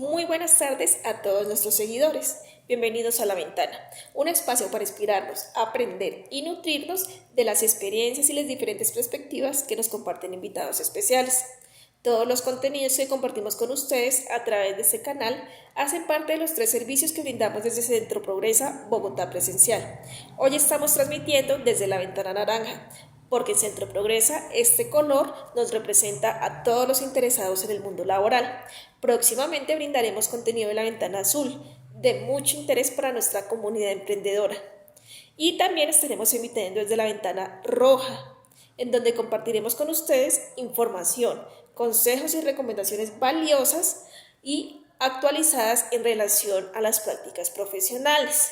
Muy buenas tardes a todos nuestros seguidores. Bienvenidos a La Ventana, un espacio para inspirarnos, aprender y nutrirnos de las experiencias y las diferentes perspectivas que nos comparten invitados especiales. Todos los contenidos que compartimos con ustedes a través de este canal hacen parte de los tres servicios que brindamos desde Centro Progresa Bogotá Presencial. Hoy estamos transmitiendo desde La Ventana Naranja, porque en Centro Progresa este color nos representa a todos los interesados en el mundo laboral. Próximamente brindaremos contenido de La Ventana Azul, de mucho interés para nuestra comunidad emprendedora. Y también estaremos emitiendo desde La Ventana Roja, en donde compartiremos con ustedes información, consejos y recomendaciones valiosas y actualizadas en relación a las prácticas profesionales.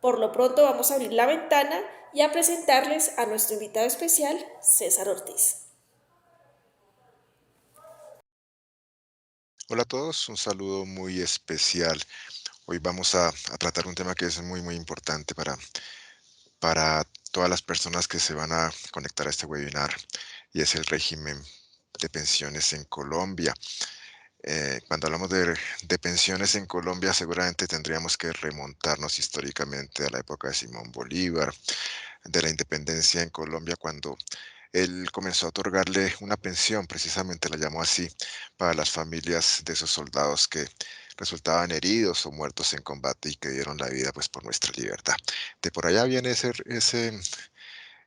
Por lo pronto vamos a abrir la ventana y a presentarles a nuestro invitado especial, César Ortiz. Hola a todos, un saludo muy especial. Hoy vamos a tratar un tema que es muy importante para todas las personas que se van a conectar a este webinar y es el régimen de pensiones en Colombia. Cuando hablamos de pensiones en Colombia, seguramente tendríamos que remontarnos históricamente a la época de Simón Bolívar, de la independencia en Colombia, cuando él comenzó a otorgarle una pensión, precisamente la llamó así, para las familias de esos soldados que resultaban heridos o muertos en combate y que dieron la vida pues por nuestra libertad. De por allá viene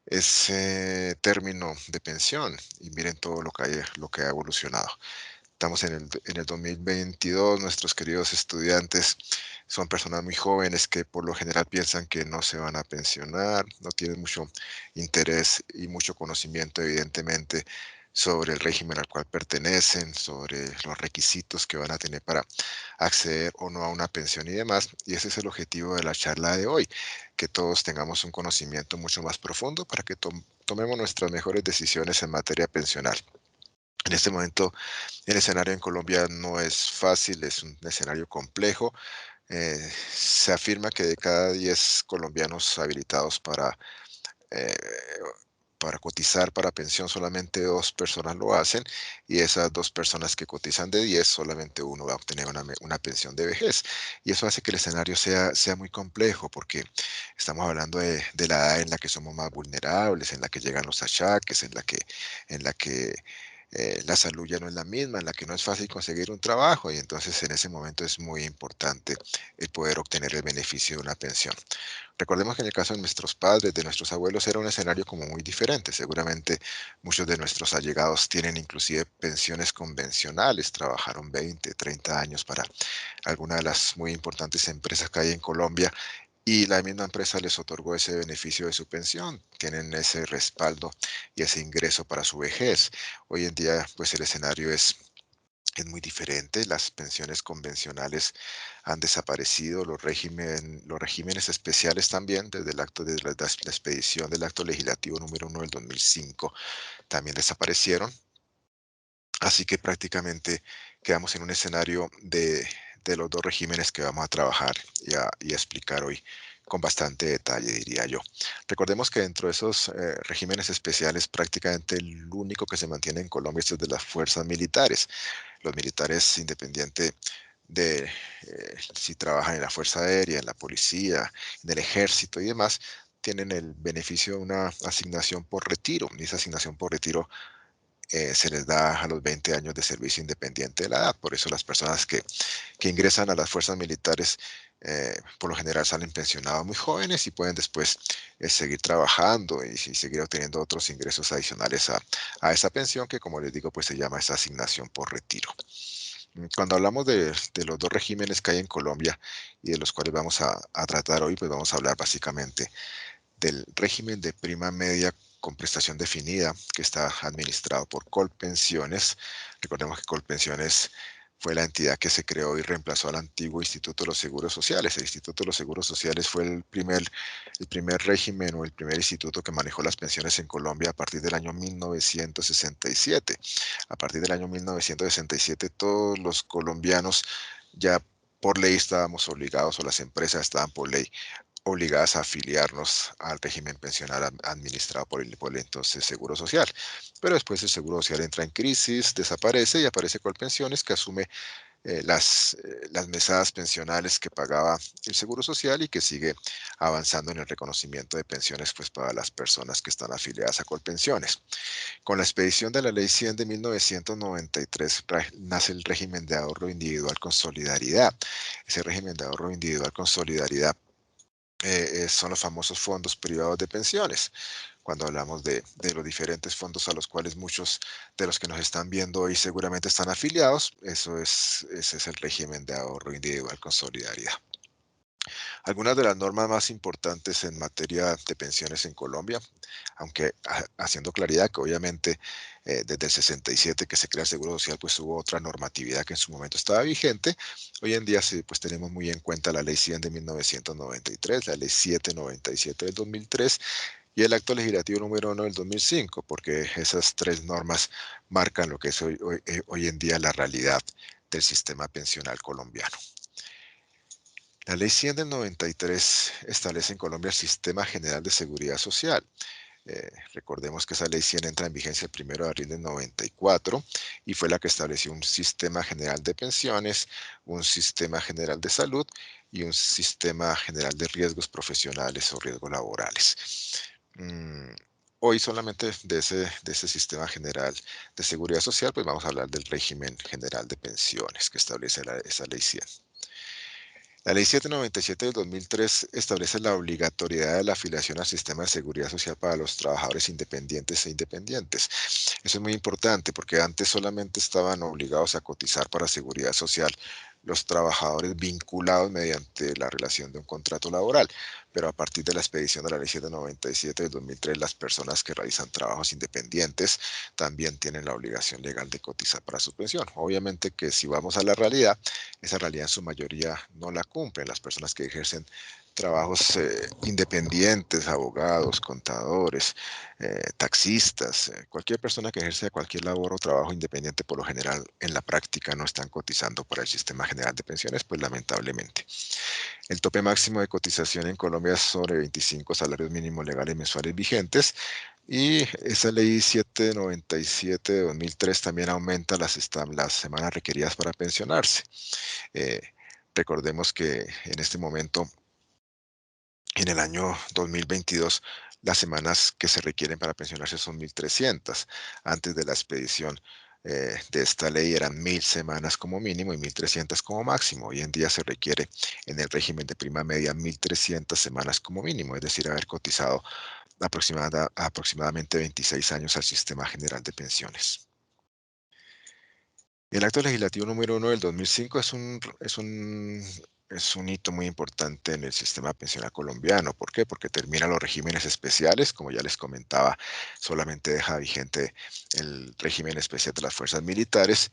ese término de pensión y miren todo lo que ha evolucionado. Estamos en el 2022, nuestros queridos estudiantes son personas muy jóvenes que por lo general piensan que no se van a pensionar, no tienen mucho interés y mucho conocimiento, evidentemente, sobre el régimen al cual pertenecen, sobre los requisitos que van a tener para acceder o no a una pensión y demás. Y ese es el objetivo de la charla de hoy, que todos tengamos un conocimiento mucho más profundo para que tomemos nuestras mejores decisiones en materia pensional. En este momento, el escenario en Colombia no es fácil, es un escenario complejo. Se afirma que de cada 10 colombianos habilitados eh, para cotizar para pensión, solamente 2 personas lo hacen, y esas 2 personas que cotizan de 10, solamente uno va a obtener una pensión de vejez. Y eso hace que el escenario sea muy complejo, porque estamos hablando de la edad en la que somos más vulnerables, en la que llegan los achaques, en la que la salud ya no es la misma, en la que no es fácil conseguir un trabajo, y entonces en ese momento es muy importante el poder obtener el beneficio de una pensión. Recordemos que en el caso de nuestros padres, de nuestros abuelos, era un escenario como muy diferente. Seguramente muchos de nuestros allegados tienen inclusive pensiones convencionales, trabajaron 20, 30 años para alguna de las muy importantes empresas que hay en Colombia y la misma empresa les otorgó ese beneficio de su pensión, tienen ese respaldo y ese ingreso para su vejez. Hoy en día, pues el escenario es muy diferente. Las pensiones convencionales han desaparecido, los regímenes especiales también, desde el acto de la expedición del acto legislativo número 1 del 2005, también desaparecieron. Así que prácticamente quedamos en un escenario de los dos regímenes que vamos a trabajar y a explicar hoy con bastante detalle, diría yo. Recordemos que dentro de esos regímenes especiales, prácticamente el único que se mantiene en Colombia es el de las fuerzas militares. Los militares, independiente de si trabajan en la Fuerza Aérea, en la policía, en el ejército y demás, tienen el beneficio de una asignación por retiro. Y esa asignación por retiro se les da a los 20 años de servicio independiente de la edad. Por eso las personas que ingresan a las fuerzas militares por lo general salen pensionados muy jóvenes y pueden después seguir trabajando y seguir obteniendo otros ingresos adicionales a esa pensión que, como les digo, pues se llama esa asignación por retiro. Cuando hablamos de los dos regímenes que hay en Colombia y de los cuales vamos a tratar hoy, pues vamos a hablar básicamente del régimen de prima media con prestación definida que está administrado por Colpensiones. Recordemos que Colpensiones fue la entidad que se creó y reemplazó al antiguo Instituto de los Seguros Sociales. El Instituto de los Seguros Sociales fue el primer régimen o el primer instituto que manejó las pensiones en Colombia a partir del año 1967. A partir del año 1967, todos los colombianos ya por ley estábamos obligados, o las empresas estaban por ley obligadas a afiliarnos al régimen pensional administrado por el entonces Seguro Social. Pero después el Seguro Social entra en crisis, desaparece y aparece Colpensiones, que asume las mesadas pensionales que pagaba el Seguro Social y que sigue avanzando en el reconocimiento de pensiones pues, para las personas que están afiliadas a Colpensiones. Con la expedición de la Ley 100 de 1993 nace el régimen de ahorro individual con solidaridad. Ese régimen de ahorro individual con solidaridad son los famosos fondos privados de pensiones. Cuando hablamos de los diferentes fondos a los cuales muchos de los que nos están viendo hoy seguramente están afiliados, ese es el régimen de ahorro individual con solidaridad. Algunas de las normas más importantes en materia de pensiones en Colombia, aunque haciendo claridad que obviamente desde el 67 que se crea el Seguro Social, pues hubo otra normatividad que en su momento estaba vigente. Hoy en día sí, pues tenemos muy en cuenta la Ley 100 de 1993, la Ley 797 del 2003 y el Acto Legislativo número 1 del 2005, porque esas tres normas marcan lo que es hoy en día la realidad del sistema pensional colombiano. La Ley 100 del 93 establece en Colombia el Sistema General de Seguridad Social. Recordemos que esa Ley 100 entra en vigencia el 1 de abril del 94 y fue la que estableció un Sistema General de Pensiones, un Sistema General de Salud y un Sistema General de Riesgos Profesionales o Riesgos Laborales. Mm, Hoy solamente de ese Sistema General de Seguridad Social, pues vamos a hablar del régimen general de pensiones que establece esa Ley 100. La Ley 797 del 2003 establece la obligatoriedad de la afiliación al sistema de seguridad social para los trabajadores independientes e independientes. Eso es muy importante porque antes solamente estaban obligados a cotizar para seguridad social los trabajadores vinculados mediante la relación de un contrato laboral, pero a partir de la expedición de la Ley 797 del 2003, las personas que realizan trabajos independientes también tienen la obligación legal de cotizar para su pensión. Obviamente que si vamos a la realidad, esa realidad en su mayoría no la cumplen. Las personas que ejercen trabajos independientes, abogados, contadores, taxistas, cualquier persona que ejerce cualquier labor o trabajo independiente, por lo general en la práctica no están cotizando para el Sistema General de Pensiones, pues lamentablemente. El tope máximo de cotización en Colombia es sobre 25 salarios mínimos legales mensuales vigentes y esa ley 797 de 2003 también aumenta las semanas requeridas para pensionarse. Eh, Recordemos que en este momento, en el año 2022, las semanas que se requieren para pensionarse son 1.300. Antes de la expedición de esta ley eran 1.000 semanas como mínimo y 1.300 como máximo. Hoy en día se requiere en el régimen de prima media 1.300 semanas como mínimo, es decir, haber cotizado aproximadamente 26 años al Sistema General de Pensiones. El acto legislativo número 1 del 2005 es un hito muy importante en el sistema pensional colombiano. ¿Por qué? Porque termina los regímenes especiales, como ya les comentaba, solamente deja vigente el régimen especial de las fuerzas militares,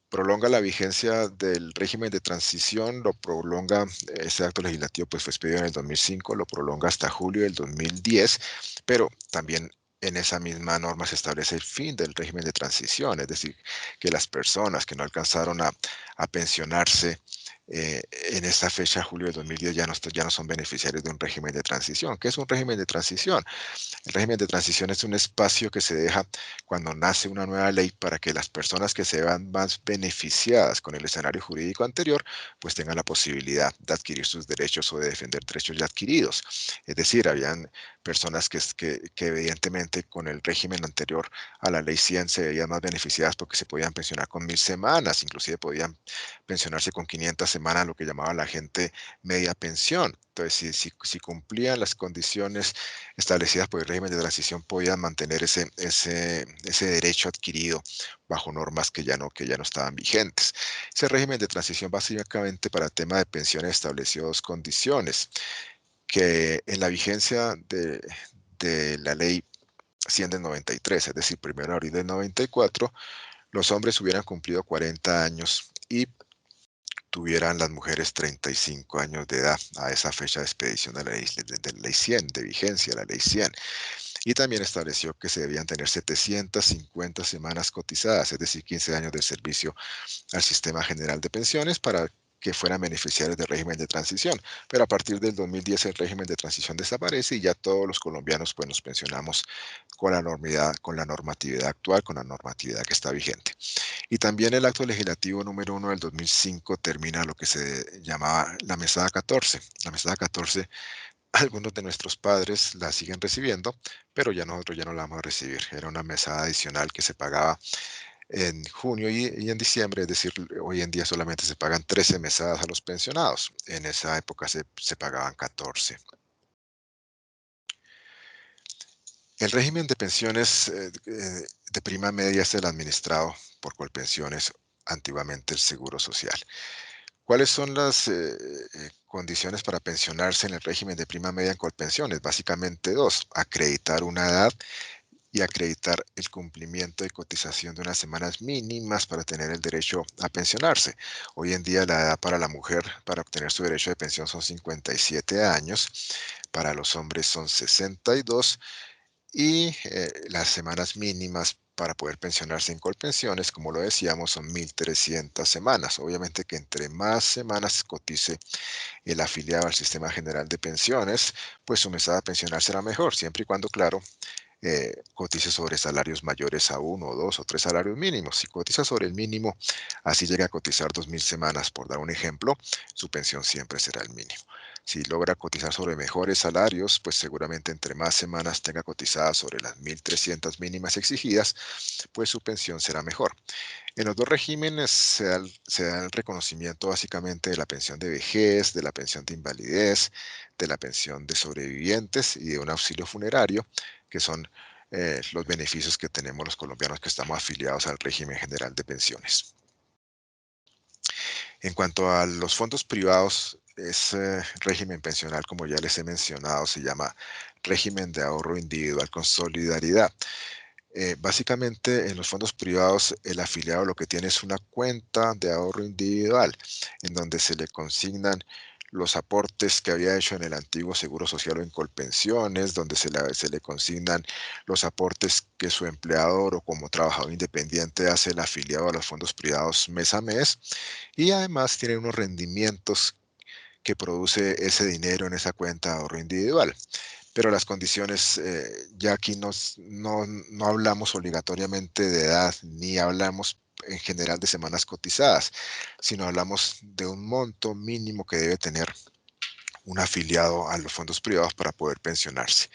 prolonga la vigencia del régimen de transición, lo prolonga, este acto legislativo pues fue expedido en el 2005, lo prolonga hasta julio del 2010, pero también en esa misma norma se establece el fin del régimen de transición, es decir, que las personas que no alcanzaron a pensionarse en esta fecha, julio del 2010, ya no son beneficiarios de un régimen de transición. ¿Qué es un régimen de transición? El régimen de transición es un espacio que se deja cuando nace una nueva ley para que las personas que se vean más beneficiadas con el escenario jurídico anterior, pues tengan la posibilidad de adquirir sus derechos o de defender derechos ya adquiridos. Es decir, habían personas que evidentemente con el régimen anterior a la ley 100 se veían más beneficiadas porque se podían pensionar con 1.000 semanas, inclusive podían pensionarse con 500 semanas, lo que llamaba la gente media pensión. Entonces, si cumplían las condiciones establecidas por el régimen de transición podían mantener ese derecho adquirido bajo normas que ya no estaban vigentes. Ese régimen de transición básicamente para el tema de pensiones estableció dos condiciones, que en la vigencia de la ley 100 del 93, es decir, 1 de abril del 94, los hombres hubieran cumplido 40 años y tuvieran las mujeres 35 años de edad a esa fecha de expedición de la ley 100, de vigencia de la ley 100. Y también estableció que se debían tener 750 semanas cotizadas, es decir, 15 años de servicio al Sistema General de Pensiones para que fueran beneficiarios del régimen de transición. Pero a partir del 2010 el régimen de transición desaparece y ya todos los colombianos pues nos pensionamos con la normatividad actual, con la normatividad que está vigente. Y también el acto legislativo número 1 del 2005 termina lo que se llamaba la mesada 14. La mesada 14, algunos de nuestros padres la siguen recibiendo, pero ya nosotros ya no la vamos a recibir. Era una mesada adicional que se pagaba en junio y en diciembre, es decir, hoy en día solamente se pagan 13 mesadas a los pensionados. En esa época se pagaban 14. El régimen de pensiones de prima media es el administrado por Colpensiones, antiguamente el Seguro Social. ¿Cuáles son las condiciones para pensionarse en el régimen de prima media en Colpensiones? Básicamente dos: acreditar una edad y acreditar el cumplimiento de cotización de unas semanas mínimas para tener el derecho a pensionarse. Hoy en día la edad para la mujer para obtener su derecho de pensión son 57 años, para los hombres son 62 y las semanas mínimas para poder pensionarse en Colpensiones, como lo decíamos, son 1.300 semanas. Obviamente que entre más semanas cotice el afiliado al Sistema General de Pensiones, pues su mesada pensional será mejor, siempre y cuando, claro, cotice sobre salarios mayores a uno, o dos o tres salarios mínimos. Si cotiza sobre el mínimo, así llega a cotizar 2.000 semanas, por dar un ejemplo, su pensión siempre será el mínimo. Si logra cotizar sobre mejores salarios, pues seguramente entre más semanas tenga cotizadas sobre las 1.300 mínimas exigidas, pues su pensión será mejor. En los dos regímenes se da el reconocimiento básicamente de la pensión de vejez, de la pensión de invalidez, de la pensión de sobrevivientes y de un auxilio funerario, que son los beneficios que tenemos los colombianos que estamos afiliados al régimen general de pensiones. En cuanto a los fondos privados, ese régimen pensional, como ya les he mencionado, se llama régimen de ahorro individual con solidaridad. Básicamente, en los fondos privados, el afiliado lo que tiene es una cuenta de ahorro individual, en donde se le consignan los aportes que había hecho en el antiguo Seguro Social o en Colpensiones, donde se le consignan los aportes que su empleador o como trabajador independiente hace el afiliado a los fondos privados mes a mes, y además tiene unos rendimientos que produce ese dinero en esa cuenta de ahorro individual. Pero las condiciones, ya aquí no hablamos obligatoriamente de edad, ni hablamos en general de semanas cotizadas, sino hablamos de un monto mínimo que debe tener un afiliado a los fondos privados para poder pensionarse.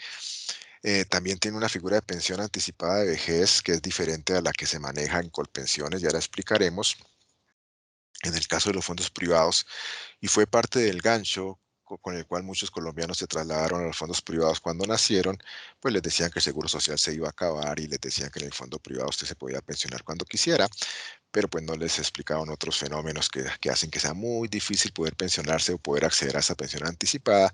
También tiene una figura de pensión anticipada de vejez que es diferente a la que se maneja en Colpensiones, ya la explicaremos. En el caso de los fondos privados, y fue parte del gancho con el cual muchos colombianos se trasladaron a los fondos privados cuando nacieron, pues les decían que el seguro social se iba a acabar y les decían que en el fondo privado usted se podía pensionar cuando quisiera, pero pues no les explicaban otros fenómenos que hacen que sea muy difícil poder pensionarse o poder acceder a esa pensión anticipada,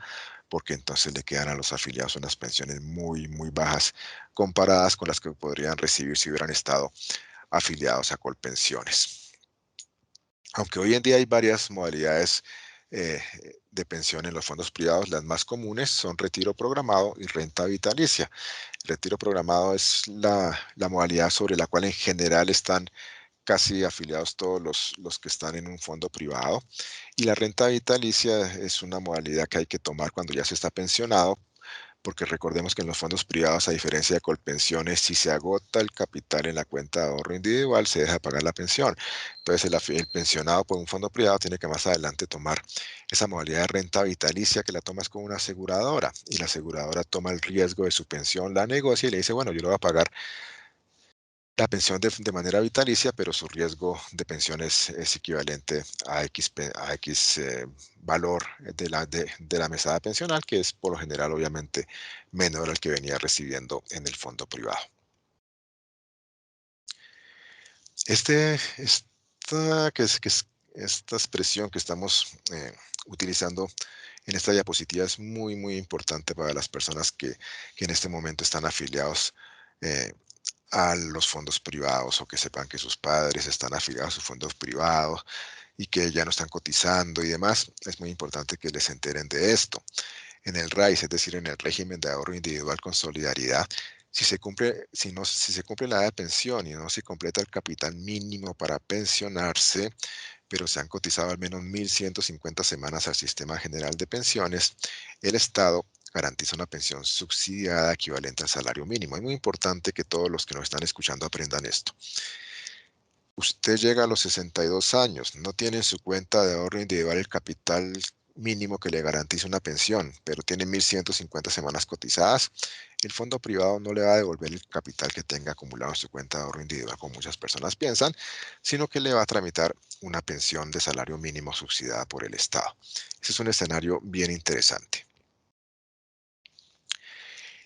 porque entonces le quedan a los afiliados unas pensiones muy, muy bajas comparadas con las que podrían recibir si hubieran estado afiliados a Colpensiones. Aunque hoy en día hay varias modalidades eh, de pensión en los fondos privados, las más comunes son retiro programado y renta vitalicia. El retiro programado es la modalidad sobre la cual en general están casi afiliados todos los que están en un fondo privado. Y la renta vitalicia es una modalidad que hay que tomar cuando ya se está pensionado, porque recordemos que en los fondos privados, a diferencia de Colpensiones, si se agota el capital en la cuenta de ahorro individual, se deja de pagar la pensión. Entonces, el pensionado por un fondo privado tiene que más adelante tomar esa modalidad de renta vitalicia, que la tomas con una aseguradora, y la aseguradora toma el riesgo de su pensión, la negocia y le dice, bueno, yo le voy a pagar la pensión de manera vitalicia, pero su riesgo de pensión es equivalente a X valor de la mesada pensional, que es por lo general obviamente menor al que venía recibiendo en el fondo privado. Esta expresión que estamos utilizando en esta diapositiva es muy, muy importante para las personas que en este momento están afiliados eh, a los fondos privados, o que sepan que sus padres están afiliados a sus fondos privados y que ya no están cotizando y demás. Es muy importante que les enteren de esto. En el RAIS, es decir, en el régimen de ahorro individual con solidaridad, si se cumple la edad de pensión y no se completa el capital mínimo para pensionarse, pero se han cotizado al menos 1.150 semanas al Sistema General de Pensiones, el Estado garantiza una pensión subsidiada equivalente al salario mínimo. Es muy importante que todos los que nos están escuchando aprendan esto. Usted llega a los 62 años, no tiene en su cuenta de ahorro individual el capital mínimo que le garantice una pensión, pero tiene 1.150 semanas cotizadas. El fondo privado no le va a devolver el capital que tenga acumulado en su cuenta de ahorro individual, como muchas personas piensan, sino que le va a tramitar una pensión de salario mínimo subsidiada por el Estado. Ese es un escenario bien interesante.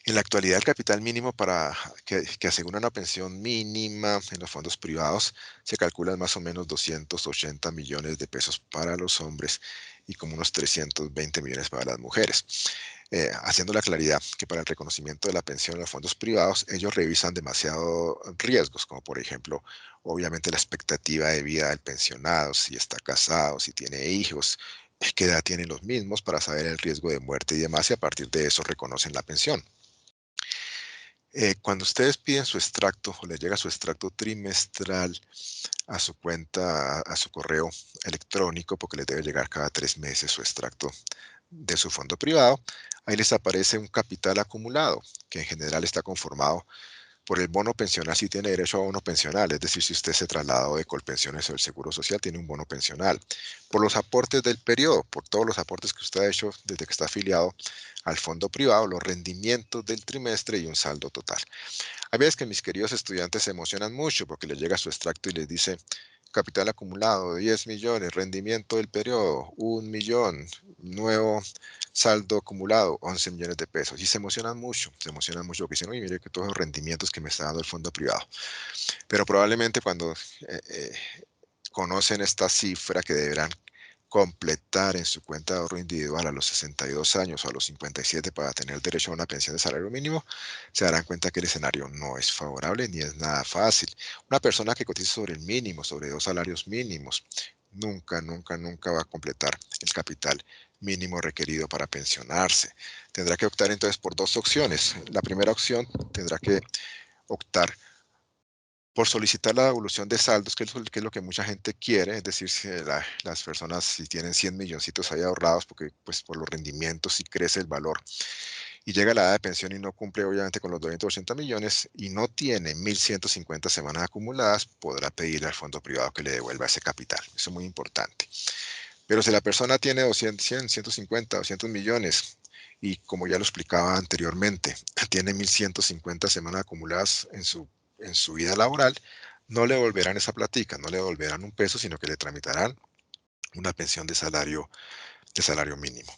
En la actualidad, el capital mínimo para que asegura una pensión mínima en los fondos privados se calcula en más o menos 280 millones de pesos para los hombres y como unos 320 millones para las mujeres. Haciendo la claridad que para el reconocimiento de la pensión en los fondos privados, ellos revisan demasiado riesgos, como por ejemplo, obviamente la expectativa de vida del pensionado, si está casado, si tiene hijos, qué edad tienen los mismos para saber el riesgo de muerte y demás, y a partir de eso reconocen la pensión. Cuando ustedes piden su extracto o les llega su extracto trimestral a su cuenta, a su correo electrónico, porque les debe llegar cada 3 meses su extracto de su fondo privado, ahí les aparece un capital acumulado, que en general está conformado por el bono pensional. Si tiene derecho a bono pensional, es decir, si usted se trasladó de Colpensiones o del Seguro Social, tiene un bono pensional. Por los aportes del periodo, por todos los aportes que usted ha hecho desde que está afiliado al fondo privado, los rendimientos del trimestre y un saldo total. Hay veces que mis queridos estudiantes se emocionan mucho porque les llega su extracto y les dice capital acumulado 10 millones, rendimiento del periodo 1 millón, nuevo saldo acumulado 11 millones de pesos. Y se emocionan mucho porque dicen, oye, mire que todos los rendimientos que me está dando el fondo privado. Pero probablemente cuando conocen esta cifra que deberán completar en su cuenta de ahorro individual a los 62 años o a los 57 para tener derecho a una pensión de salario mínimo, se darán cuenta que el escenario no es favorable ni es nada fácil. Una persona que cotiza sobre el mínimo, sobre 2 salarios mínimos, nunca va a completar el capital mínimo requerido para pensionarse. Tendrá que optar entonces por dos opciones. La primera opción tendrá que optar por solicitar la devolución de saldos, que es lo que mucha gente quiere, es decir, si las personas si tienen 100 milloncitos ahí ahorrados, porque pues por los rendimientos si crece el valor y llega la edad de pensión y no cumple obviamente con los 280 millones y no tiene 1.150 semanas acumuladas, podrá pedirle al fondo privado que le devuelva ese capital. Eso es muy importante. Pero si la persona tiene 200, 100, 150, 200 millones y como ya lo explicaba anteriormente, tiene 1.150 semanas acumuladas en su vida laboral, no le devolverán esa platica, no le devolverán un peso, sino que le tramitarán una pensión de salario mínimo.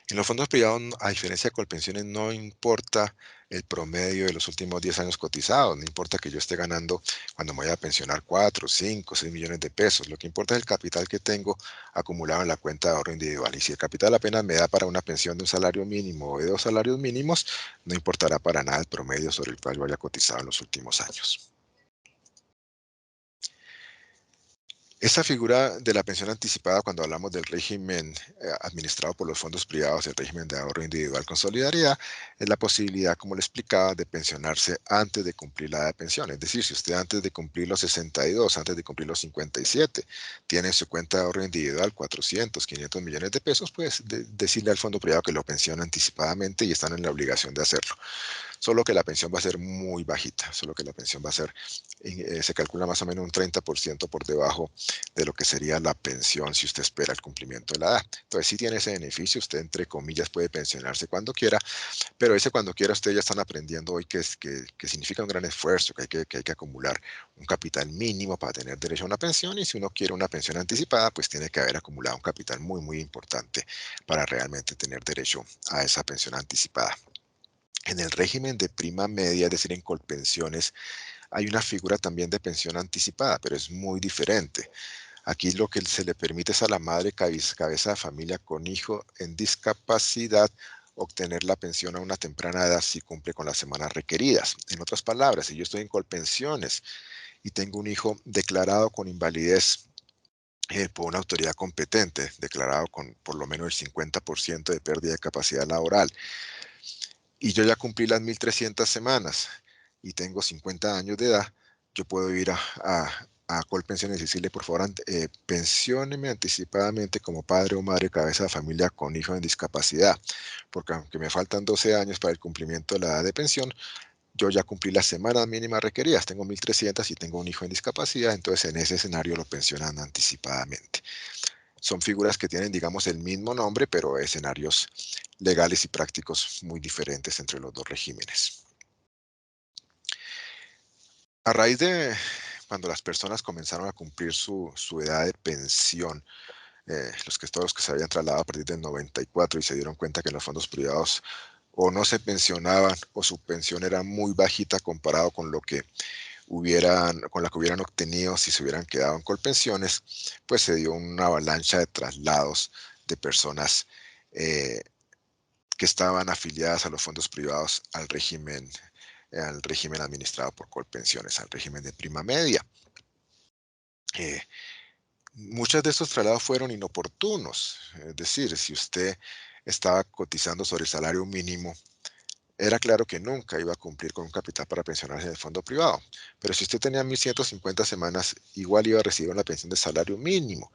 En los fondos privados, a diferencia de Colpensiones, no importa el promedio de los últimos 10 años cotizados, no importa que yo esté ganando cuando me vaya a pensionar 4, 5, 6 millones de pesos. Lo que importa es el capital que tengo acumulado en la cuenta de ahorro individual. Y si el capital apenas me da para una pensión de un salario mínimo o de 2 salarios mínimos, no importará para nada el promedio sobre el cual yo haya cotizado en los últimos años. Esta figura de la pensión anticipada, cuando hablamos del régimen administrado por los fondos privados, el régimen de ahorro individual con solidaridad, es la posibilidad, como le explicaba, de pensionarse antes de cumplir la edad de pensión. Es decir, si usted antes de cumplir los 62, antes de cumplir los 57, tiene en su cuenta de ahorro individual 400, 500 millones de pesos, pues decirle al fondo privado que lo pensiona anticipadamente y están en la obligación de hacerlo. Solo que la pensión va a ser muy bajita, solo que la pensión va a ser, se calcula más o menos un 30% por debajo de lo que sería la pensión si usted espera el cumplimiento de la edad. Entonces sí tiene ese beneficio, usted entre comillas puede pensionarse cuando quiera, pero ese cuando quiera ustedes ya están aprendiendo hoy que significa un gran esfuerzo, que hay que acumular un capital mínimo para tener derecho a una pensión y si uno quiere una pensión anticipada, pues tiene que haber acumulado un capital muy importante para realmente tener derecho a esa pensión anticipada. En el régimen de prima media, es decir, en Colpensiones, hay una figura también de pensión anticipada, pero es muy diferente. Aquí lo que se le permite es a la madre cabeza de familia con hijo en discapacidad obtener la pensión a una temprana edad si cumple con las semanas requeridas. En otras palabras, si yo estoy en Colpensiones y tengo un hijo declarado con invalidez por una autoridad competente, declarado con por lo menos el 50% de pérdida de capacidad laboral, y yo ya cumplí las 1.300 semanas y tengo 50 años de edad, yo puedo ir a Colpensiones y decirle, por favor, pensióneme anticipadamente como padre o madre cabeza de familia con hijo en discapacidad, porque aunque me faltan 12 años para el cumplimiento de la edad de pensión, yo ya cumplí las semanas mínimas requeridas, tengo 1.300 y tengo un hijo en discapacidad, entonces en ese escenario lo pensionan anticipadamente. Son figuras que tienen, digamos, el mismo nombre, pero escenarios legales y prácticos muy diferentes entre los dos regímenes. A raíz de cuando las personas comenzaron a cumplir su edad de pensión, todos los que se habían trasladado a partir del 94 y se dieron cuenta que en los fondos privados o no se pensionaban o su pensión era muy bajita comparado con con la que hubieran obtenido si se hubieran quedado en Colpensiones, pues se dio una avalancha de traslados de personas eh, que estaban afiliadas a los fondos privados al régimen administrado por Colpensiones, al régimen de prima media. Eh, Muchos de estos traslados fueron inoportunos, es decir, si usted estaba cotizando sobre el salario mínimo, era claro que nunca iba a cumplir con un capital para pensionarse en el fondo privado, pero si usted tenía 1.150 semanas, igual iba a recibir una pensión de salario mínimo,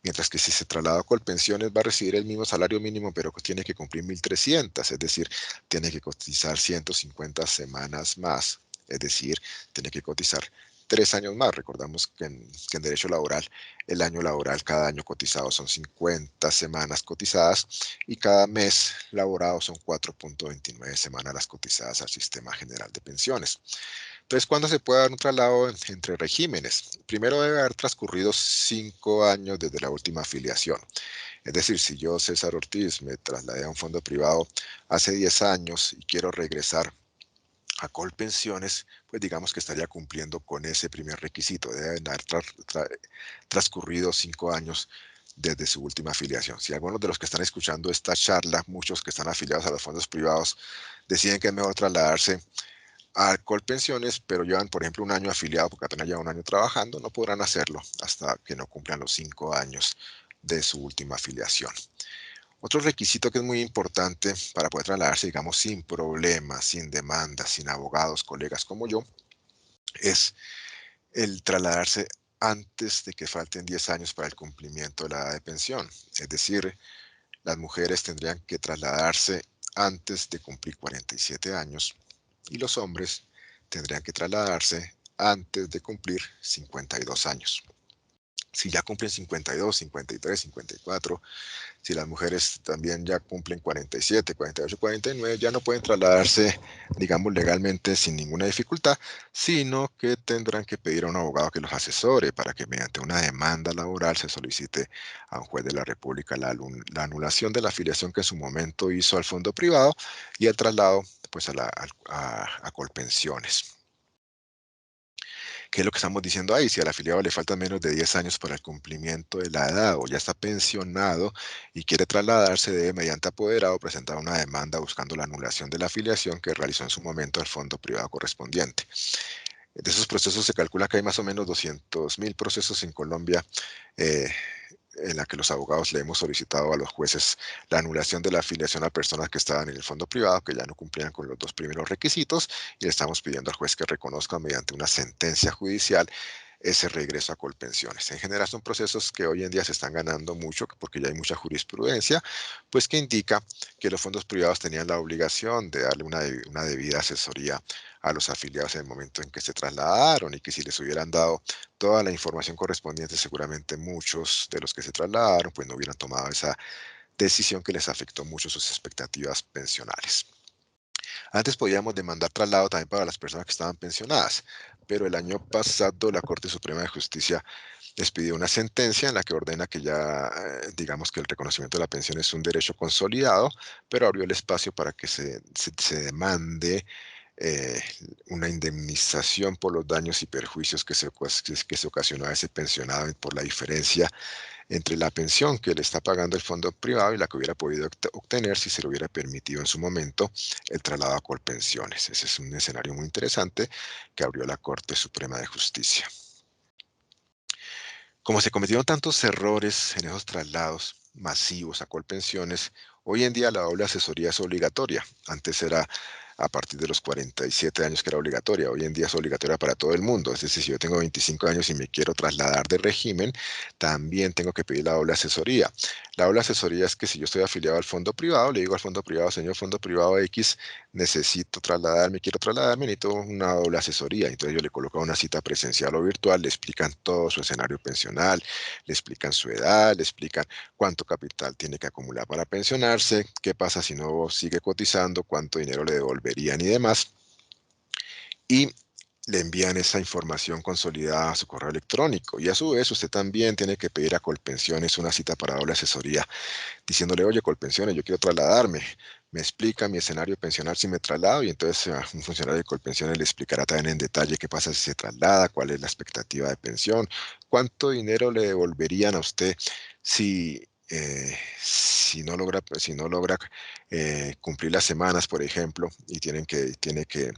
mientras que si se traslada a Colpensiones va a recibir el mismo salario mínimo, pero tiene que cumplir 1.300, es decir, tiene que cotizar 150 semanas más, es decir, tiene que cotizar 3 años más. Recordamos que en derecho laboral, el año laboral, cada año cotizado son 50 semanas cotizadas y cada mes laborado son 4.29 semanas las cotizadas al Sistema General de Pensiones. Entonces, ¿cuándo se puede dar un traslado entre regímenes? Primero debe haber transcurrido 5 años desde la última afiliación. Es decir, si yo, César Ortiz, me trasladé a un fondo privado hace 10 años y quiero regresar a Colpensiones, pues digamos que estaría cumpliendo con ese primer requisito. Deben haber transcurrido 5 años desde su última afiliación. Si algunos de los que están escuchando esta charla, muchos que están afiliados a los fondos privados, deciden que es mejor trasladarse a Colpensiones, pero llevan, por ejemplo, un año afiliado porque apenas llevan un año trabajando, no podrán hacerlo hasta que no cumplan los 5 años de su última afiliación. Otro requisito que es muy importante para poder trasladarse, digamos, sin problemas, sin demandas, sin abogados, colegas como yo, es el trasladarse antes de que falten 10 años para el cumplimiento de la edad de pensión. Es decir, las mujeres tendrían que trasladarse antes de cumplir 47 años y los hombres tendrían que trasladarse antes de cumplir 52 años. Si ya cumplen 52, 53, 54, si las mujeres también ya cumplen 47, 48, 49, ya no pueden trasladarse, digamos, legalmente sin ninguna dificultad, sino que tendrán que pedir a un abogado que los asesore para que mediante una demanda laboral se solicite a un juez de la República la anulación de la afiliación que en su momento hizo al fondo privado y el traslado pues a Colpensiones. ¿Qué es lo que estamos diciendo ahí? Si al afiliado le faltan menos de 10 años para el cumplimiento de la edad o ya está pensionado y quiere trasladarse, debe mediante apoderado presentar una demanda buscando la anulación de la afiliación que realizó en su momento al fondo privado correspondiente. De esos procesos se calcula que hay más o menos 200.000 procesos en Colombia eh, en la que los abogados le hemos solicitado a los jueces la anulación de la afiliación a personas que estaban en el fondo privado, que ya no cumplían con los dos primeros requisitos, y le estamos pidiendo al juez que reconozca mediante una sentencia judicial ese regreso a Colpensiones. En general son procesos que hoy en día se están ganando mucho porque ya hay mucha jurisprudencia, pues que indica que los fondos privados tenían la obligación de darle una debida asesoría a los afiliados en el momento en que se trasladaron y que si les hubieran dado toda la información correspondiente, seguramente muchos de los que se trasladaron pues no hubieran tomado esa decisión que les afectó mucho sus expectativas pensionales. Antes podíamos demandar traslado también para las personas que estaban pensionadas, pero el año pasado la Corte Suprema de Justicia expidió una sentencia en la que ordena que ya, digamos que el reconocimiento de la pensión es un derecho consolidado, pero abrió el espacio para que se demande eh, una indemnización por los daños y perjuicios que se ocasionó a ese pensionado por la diferencia entre la pensión que le está pagando el fondo privado y la que hubiera podido obtener si se le hubiera permitido en su momento el traslado a Colpensiones. Ese es un escenario muy interesante que abrió la Corte Suprema de Justicia. Como se cometieron tantos errores en esos traslados masivos a Colpensiones, hoy en día la doble asesoría es obligatoria. Antes era a partir de los 47 años que era obligatoria. Hoy en día es obligatoria para todo el mundo. Es decir, si yo tengo 25 años y me quiero trasladar de régimen, también tengo que pedir la doble asesoría. La doble asesoría es que si yo estoy afiliado al fondo privado, le digo al fondo privado, señor fondo privado X, necesito trasladarme, quiero trasladarme, necesito una doble asesoría. Entonces yo le coloco una cita presencial o virtual, le explican todo su escenario pensional, le explican su edad, le explican cuánto capital tiene que acumular para pensionarse, qué pasa si no sigue cotizando, cuánto dinero le devolverían y demás. Y le envían esa información consolidada a su correo electrónico. Y a su vez, usted también tiene que pedir a Colpensiones una cita para doble asesoría diciéndole, oye, Colpensiones, yo quiero trasladarme. Me explica mi escenario pensional si me traslado y entonces un funcionario de Colpensiones le explicará también en detalle qué pasa si se traslada, cuál es la expectativa de pensión, cuánto dinero le devolverían a usted si no logra cumplir las semanas, por ejemplo, y tiene que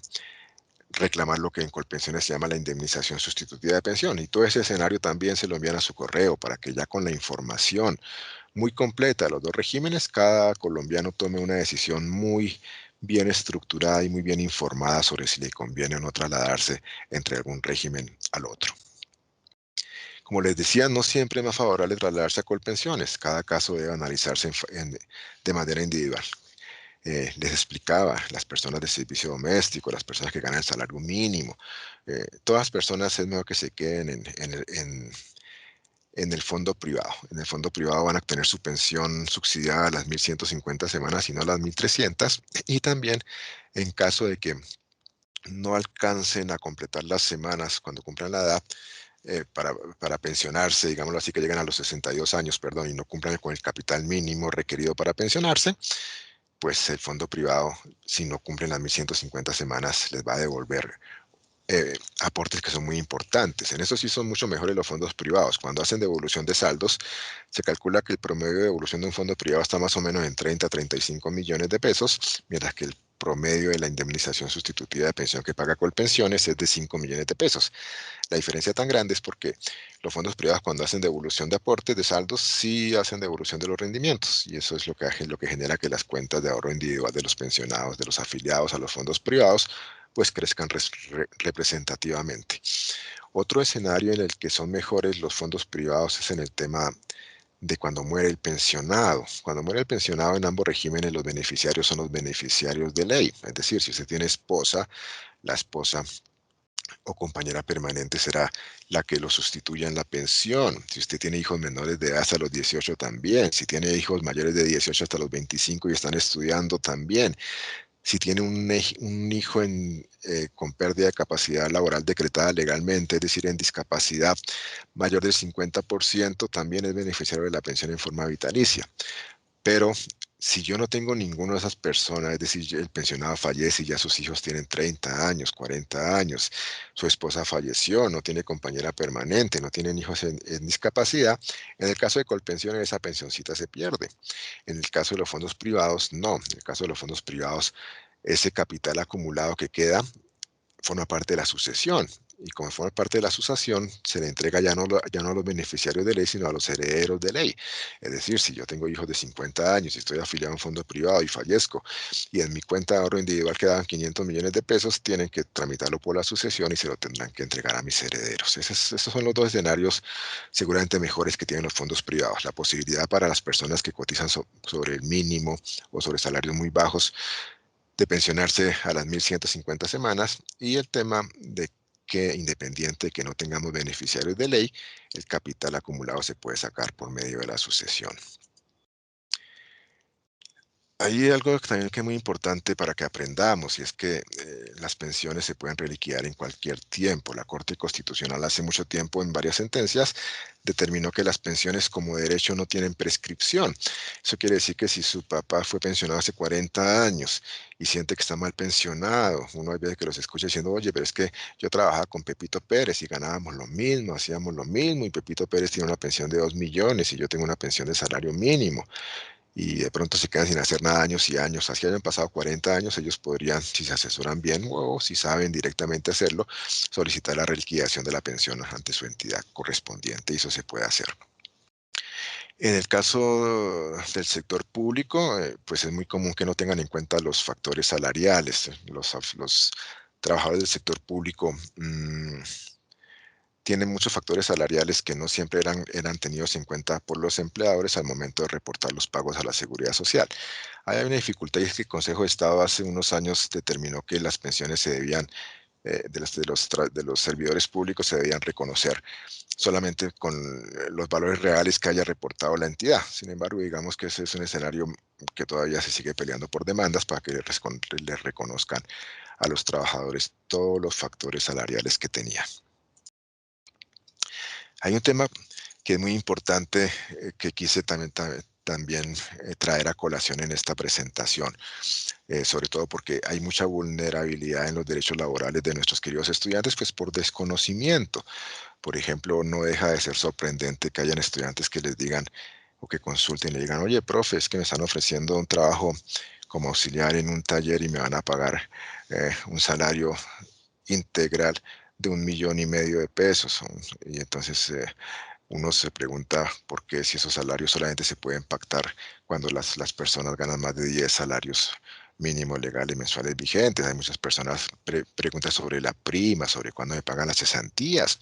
reclamar lo que en Colpensiones se llama la indemnización sustitutiva de pensión. Y todo ese escenario también se lo envían a su correo para que ya con la información muy completa de los dos regímenes, cada colombiano tome una decisión muy bien estructurada y muy bien informada sobre si le conviene o no trasladarse entre algún régimen al otro. Como les decía, no siempre es más favorable trasladarse a Colpensiones. Cada caso debe analizarse de manera individual. Les explicaba, las personas de servicio doméstico, las personas que ganan el salario mínimo, todas las personas es mejor que se queden en el fondo privado. En el fondo privado van a obtener su pensión subsidiada a las 1.150 semanas y no a las 1.300. Y también en caso de que no alcancen a completar las semanas cuando cumplan la edad para pensionarse, digámoslo así, que llegan a los 62 años, perdón, y no cumplan con el capital mínimo requerido para pensionarse, pues el fondo privado, si no cumplen las 1.150 semanas, les va a devolver aportes que son muy importantes. En eso sí son mucho mejores los fondos privados. Cuando hacen devolución de saldos, se calcula que el promedio de devolución de un fondo privado está más o menos en 30 a 35 millones de pesos, mientras que el promedio de la indemnización sustitutiva de pensión que paga Colpensiones es de 5 millones de pesos. La diferencia tan grande es porque los fondos privados cuando hacen devolución de aportes de saldos sí hacen devolución de los rendimientos y eso es lo que genera que las cuentas de ahorro individual de los pensionados, de los afiliados a los fondos privados, pues crezcan representativamente. Otro escenario en el que son mejores los fondos privados es en el tema de cuando muere el pensionado. Cuando muere el pensionado en ambos regímenes los beneficiarios son los beneficiarios de ley. Es decir, si usted tiene esposa, la esposa o compañera permanente será la que lo sustituya en la pensión. Si usted tiene hijos menores de edad hasta los 18 también. Si tiene hijos mayores de 18 hasta los 25 y están estudiando también. Si tiene un hijo con pérdida de capacidad laboral decretada legalmente, es decir, en discapacidad mayor del 50%, también es beneficiario de la pensión en forma vitalicia. Pero si yo no tengo ninguna de esas personas, es decir, el pensionado fallece y ya sus hijos tienen 30 años, 40 años, su esposa falleció, no tiene compañera permanente, no tienen hijos en discapacidad, en el caso de Colpensiones esa pensioncita se pierde. En el caso de los fondos privados, no. En el caso de los fondos privados, ese capital acumulado que queda forma parte de la sucesión. Y como forma parte de la sucesión, se le entrega ya no a los beneficiarios de ley, sino a los herederos de ley. Es decir, si yo tengo hijos de 50 años y estoy afiliado a un fondo privado y fallezco, y en mi cuenta de ahorro individual quedaban 500 millones de pesos, tienen que tramitarlo por la sucesión y se lo tendrán que entregar a mis herederos. Esos son los dos escenarios seguramente mejores que tienen los fondos privados. La posibilidad para las personas que cotizan sobre el mínimo o sobre salarios muy bajos de pensionarse a las 1.150 semanas y el tema de que independiente de que no tengamos beneficiarios de ley, el capital acumulado se puede sacar por medio de la sucesión. Hay algo también que es muy importante para que aprendamos y es que las pensiones se pueden reliquidar en cualquier tiempo. La Corte Constitucional hace mucho tiempo en varias sentencias determinó que las pensiones como derecho no tienen prescripción. Eso quiere decir que si su papá fue pensionado hace 40 años y siente que está mal pensionado, uno hay veces que los escucha diciendo, oye, pero es que yo trabajaba con Pepito Pérez y ganábamos lo mismo, hacíamos lo mismo y Pepito Pérez tiene una pensión de 2 millones y yo tengo una pensión de salario mínimo y de pronto se quedan sin hacer nada años y años. Así hayan pasado 40 años, ellos podrían, si se asesoran bien o si saben directamente hacerlo, solicitar la reliquidación de la pensión ante su entidad correspondiente y eso se puede hacer. En el caso del sector público, pues es muy común que no tengan en cuenta los factores salariales. Los trabajadores del sector público tiene muchos factores salariales que no siempre eran tenidos en cuenta por los empleadores al momento de reportar los pagos a la seguridad social. Ahí hay una dificultad y es que el Consejo de Estado hace unos años determinó que las pensiones se debían de los servidores públicos se debían reconocer solamente con los valores reales que haya reportado la entidad. Sin embargo, digamos que ese es un escenario que todavía se sigue peleando por demandas para que les reconozcan a los trabajadores todos los factores salariales que tenían. Hay un tema que es muy importante que quise también traer a colación en esta presentación, sobre todo porque hay mucha vulnerabilidad en los derechos laborales de nuestros queridos estudiantes, pues por desconocimiento. Por ejemplo, no deja de ser sorprendente que hayan estudiantes que les digan o que consulten y le digan, oye, profe, es que me están ofreciendo un trabajo como auxiliar en un taller y me van a pagar un salario integral de 1,5 millones de pesos. Y entonces uno se pregunta por qué si esos salarios solamente se pueden pactar cuando las personas ganan más de 10 salarios mínimos legales mensuales vigentes. Hay muchas personas preguntas sobre la prima, sobre cuándo me pagan las cesantías.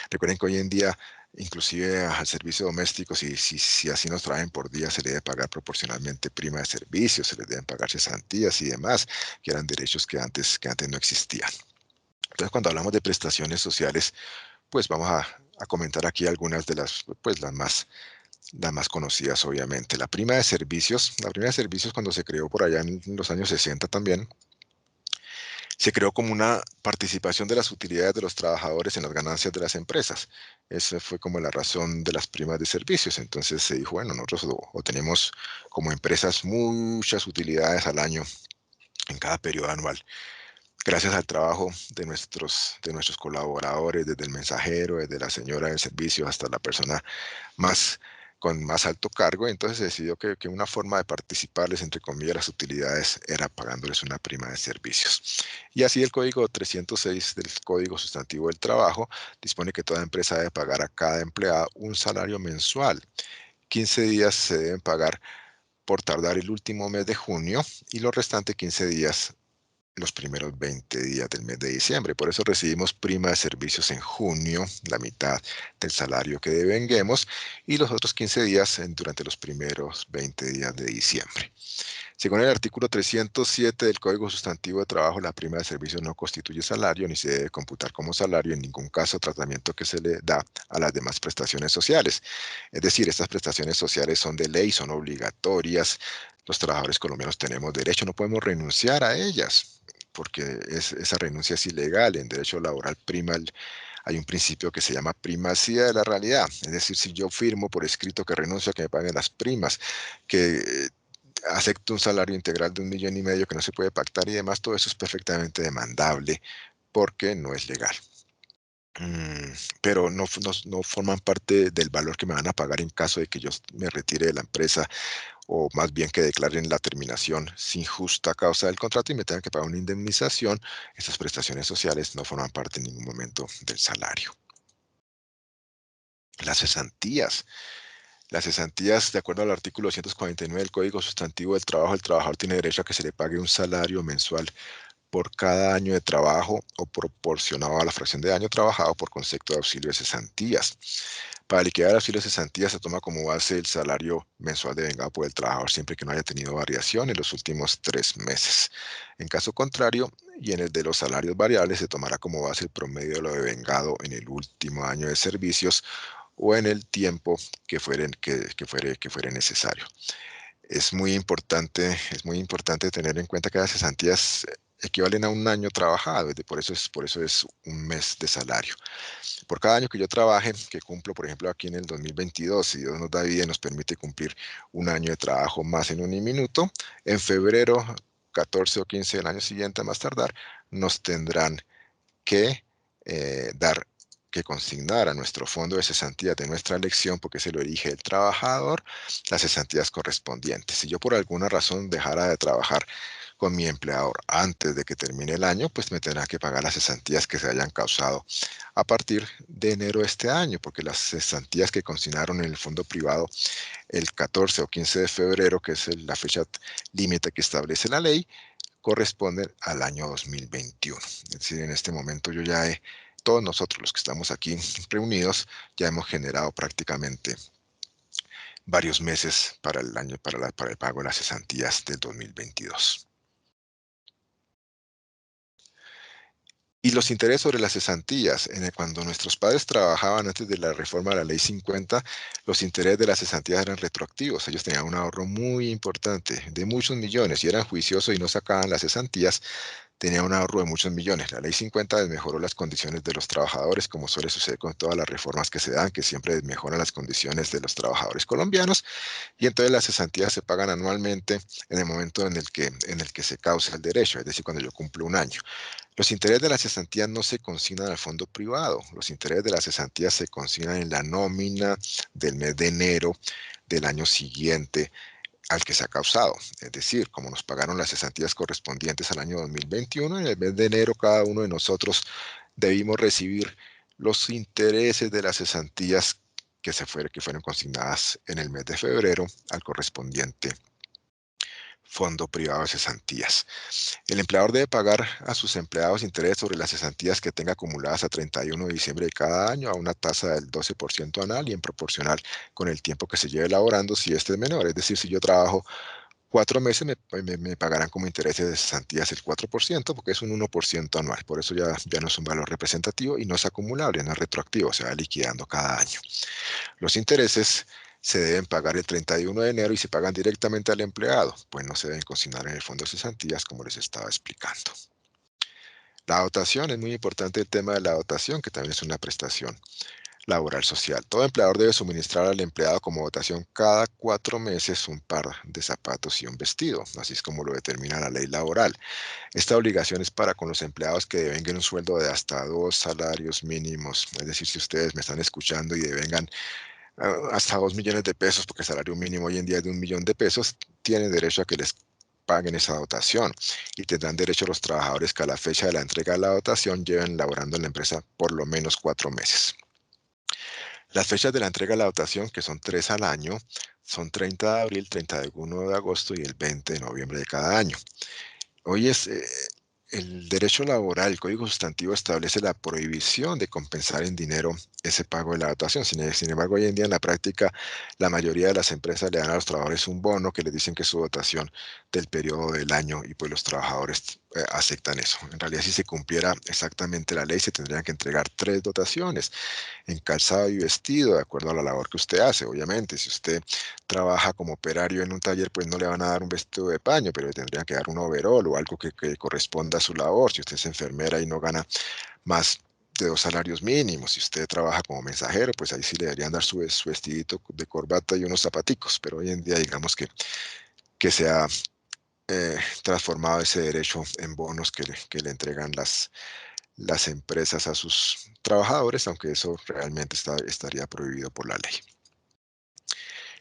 Recuerden que hoy en día, inclusive al servicio doméstico, si así nos traen por día, se le debe pagar proporcionalmente prima de servicio, se les deben pagar cesantías y demás, que eran derechos que antes no existían. Entonces, cuando hablamos de prestaciones sociales, pues vamos a comentar aquí algunas de pues las más conocidas, obviamente. La prima de servicios cuando se creó por allá en los años 60 también, se creó como una participación de las utilidades de los trabajadores en las ganancias de las empresas. Esa fue como la razón de las primas de servicios. Entonces se dijo, bueno, nosotros o tenemos como empresas muchas utilidades al año en cada periodo anual gracias al trabajo de nuestros colaboradores, desde el mensajero, desde la señora del servicio hasta la persona más con más alto cargo, entonces se decidió que una forma de participarles, entre comillas, las utilidades era pagándoles una prima de servicios. Y así el Código 306 del Código Sustantivo del Trabajo dispone que toda empresa debe pagar a cada empleado un salario mensual. 15 días se deben pagar por tardar el último mes de junio y los restantes 15 días los primeros 20 días del mes de diciembre. Por eso recibimos prima de servicios en junio, la mitad del salario que devenguemos, y los otros 15 días durante los primeros 20 días de diciembre. Según el artículo 307 del Código Sustantivo de Trabajo, la prima de servicios no constituye salario ni se debe computar como salario en ningún caso tratamiento que se le da a las demás prestaciones sociales. Es decir, estas prestaciones sociales son de ley, son obligatorias. Los trabajadores colombianos tenemos derecho, no podemos renunciar a ellas porque esa renuncia es ilegal. En derecho laboral hay un principio que se llama primacía de la realidad. Es decir, si yo firmo por escrito que renuncio a que me paguen las primas, que acepto un salario integral de 1,5 millones que no se puede pactar y demás, todo eso es perfectamente demandable porque no es legal. Mm, pero no forman parte del valor que me van a pagar en caso de que yo me retire de la empresa o más bien que declaren la terminación sin justa causa del contrato y me tengan que pagar una indemnización. Estas prestaciones sociales no forman parte en ningún momento del salario. Las cesantías. Las cesantías, de acuerdo al artículo 249 del Código Sustantivo del Trabajo, el trabajador tiene derecho a que se le pague un salario mensual por cada año de trabajo o proporcionado a la fracción de año trabajado por concepto de auxilio de cesantías. Para liquidar el auxilio de cesantías se toma como base el salario mensual devengado por el trabajador siempre que no haya tenido variación en los últimos 3 meses. En caso contrario, y en el de los salarios variables se tomará como base el promedio de lo devengado en el último año de servicios o en el tiempo que fuere necesario. Es muy importante tener en cuenta que las cesantías equivalen a un año trabajado, por eso es un mes de salario. Por cada año que yo trabaje, que cumplo, por ejemplo, aquí en el 2022, si Dios nos da vida y nos permite cumplir un año de trabajo más en un minuto, en febrero 14 o 15 del año siguiente, a más tardar, nos tendrán que dar que consignar a nuestro fondo de cesantías de nuestra elección, porque se lo elige el trabajador, las cesantías correspondientes. Si yo por alguna razón dejara de trabajar con mi empleador antes de que termine el año, pues me tendrá que pagar las cesantías que se hayan causado a partir de enero de este año, porque las cesantías que consignaron en el fondo privado el 14 o 15 de febrero, que es la fecha límite que establece la ley, corresponden al año 2021. Es decir, en este momento yo ya he todos nosotros los que estamos aquí reunidos ya hemos generado prácticamente varios meses para el año, para el pago de las cesantías del 2022. Y los intereses sobre las cesantías, cuando nuestros padres trabajaban antes de la reforma de la Ley 50, los intereses de las cesantías eran retroactivos. Ellos tenían un ahorro muy importante, de muchos millones, y eran juiciosos y no sacaban las cesantías, tenían un ahorro de muchos millones. La Ley 50 desmejoró las condiciones de los trabajadores, como suele suceder con todas las reformas que se dan, que siempre desmejoran las condiciones de los trabajadores colombianos, y entonces las cesantías se pagan anualmente en el momento en el que se causa el derecho, es decir, cuando yo cumplo un año. Los intereses de las cesantías no se consignan al fondo privado, los intereses de las cesantías se consignan en la nómina del mes de enero del año siguiente al que se ha causado. Es decir, como nos pagaron las cesantías correspondientes al año 2021, en el mes de enero cada uno de nosotros debimos recibir los intereses de las cesantías que fueron consignadas en el mes de febrero al correspondiente fondo privado de cesantías. El empleador debe pagar a sus empleados interés sobre las cesantías que tenga acumuladas a 31 de diciembre de cada año a una tasa del 12% anual y en proporcional con el tiempo que se lleve elaborando si este es menor. Es decir, si yo trabajo 4 meses, me pagarán como intereses de cesantías el 4% porque es un 1% anual. Por eso ya no es un valor representativo y no es acumulable, no es retroactivo, se va liquidando cada año. Los intereses se deben pagar el 31 de enero y se pagan directamente al empleado, pues no se deben consignar en el fondo de cesantías como les estaba explicando. La dotación, es muy importante el tema de la dotación, que también es una prestación laboral social. Todo empleador debe suministrar al empleado como dotación cada 4 meses un par de zapatos y un vestido, así es como lo determina la ley laboral. Esta obligación es para con los empleados que devengan un sueldo de hasta 2 salarios mínimos, es decir, si ustedes me están escuchando y devengan hasta 2 millones de pesos, porque el salario mínimo hoy en día es de 1 millón de pesos, tienen derecho a que les paguen esa dotación y tendrán derecho los trabajadores que a la fecha de la entrega de la dotación lleven laborando en la empresa por lo menos 4 meses. Las fechas de la entrega de la dotación, que son tres al año, son 30 de abril, 31 de agosto y el 20 de noviembre de cada año. Hoy es el derecho laboral, el Código Sustantivo establece la prohibición de compensar en dinero ese pago de la dotación. Sin embargo, hoy en día en la práctica, la mayoría de las empresas le dan a los trabajadores un bono que les dicen que es su dotación del periodo del año y pues los trabajadores aceptan eso. En realidad, si se cumpliera exactamente la ley, se tendrían que entregar tres dotaciones en calzado y vestido, de acuerdo a la labor que usted hace. Obviamente, si usted trabaja como operario en un taller, pues no le van a dar un vestido de paño, pero le tendrían que dar un overol o algo que corresponda a su labor. Si usted es enfermera y no gana más de 2 salarios mínimos, si usted trabaja como mensajero, pues ahí sí le deberían dar su vestidito de corbata y unos zapaticos, pero hoy en día digamos que se ha transformado ese derecho en bonos que le entregan las empresas a sus trabajadores, aunque eso realmente estaría prohibido por la ley.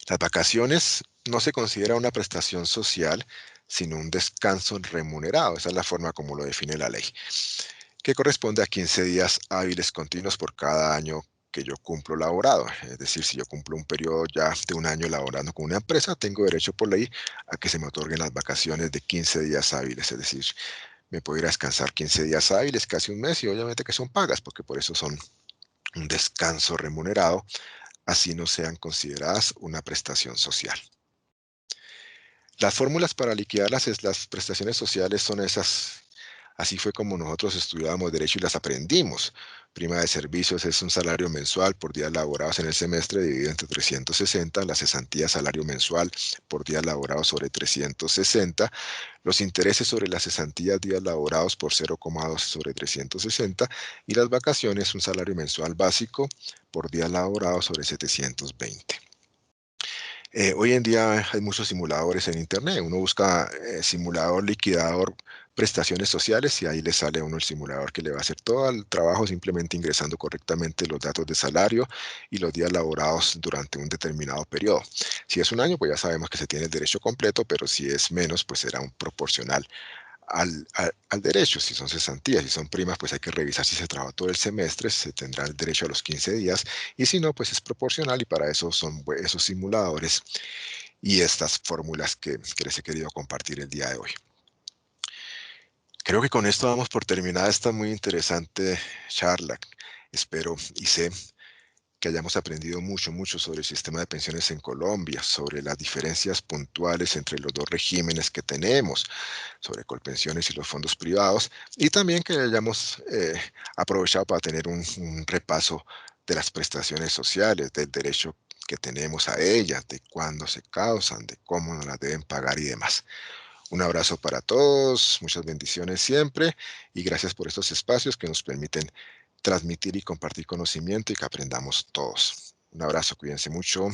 Las vacaciones no se considera una prestación social, sino un descanso remunerado. Esa es la forma como lo define la ley, que corresponde a 15 días hábiles continuos por cada año que yo cumplo laborado. Es decir, si yo cumplo un periodo ya de un año laborando con una empresa, tengo derecho por ley a que se me otorguen las vacaciones de 15 días hábiles. Es decir, me puedo ir a descansar 15 días hábiles, casi un mes, y obviamente que son pagas, porque por eso son un descanso remunerado, así no sean consideradas una prestación social. Las fórmulas para liquidar las prestaciones sociales son esas. Así fue como nosotros estudiábamos derecho y las aprendimos. Prima de servicios es un salario mensual por días laborados en el semestre dividido entre 360, la cesantía salario mensual por días laborados sobre 360, los intereses sobre las cesantías días laborados por 0,2 sobre 360 y las vacaciones un salario mensual básico por días laborados sobre 720. Hoy en día hay muchos simuladores en internet. Uno busca simulador liquidador prestaciones sociales y ahí le sale a uno el simulador que le va a hacer todo el trabajo simplemente ingresando correctamente los datos de salario y los días laborados durante un determinado periodo. Si es un año, pues ya sabemos que se tiene el derecho completo, pero si es menos, pues será un proporcional al derecho. Si son cesantías, si son primas, pues hay que revisar si se trabajó todo el semestre, se tendrá el derecho a los 15 días, y si no, pues es proporcional y para eso son esos simuladores y estas fórmulas que les he querido compartir el día de hoy. Creo que con esto damos por terminada esta muy interesante charla. Espero y sé que hayamos aprendido mucho, mucho sobre el sistema de pensiones en Colombia, sobre las diferencias puntuales entre los dos regímenes que tenemos, sobre Colpensiones y los fondos privados, y también que hayamos aprovechado para tener un repaso de las prestaciones sociales, del derecho que tenemos a ellas, de cuándo se causan, de cómo nos las deben pagar y demás. Un abrazo para todos, muchas bendiciones siempre y gracias por estos espacios que nos permiten transmitir y compartir conocimiento y que aprendamos todos. Un abrazo, cuídense mucho.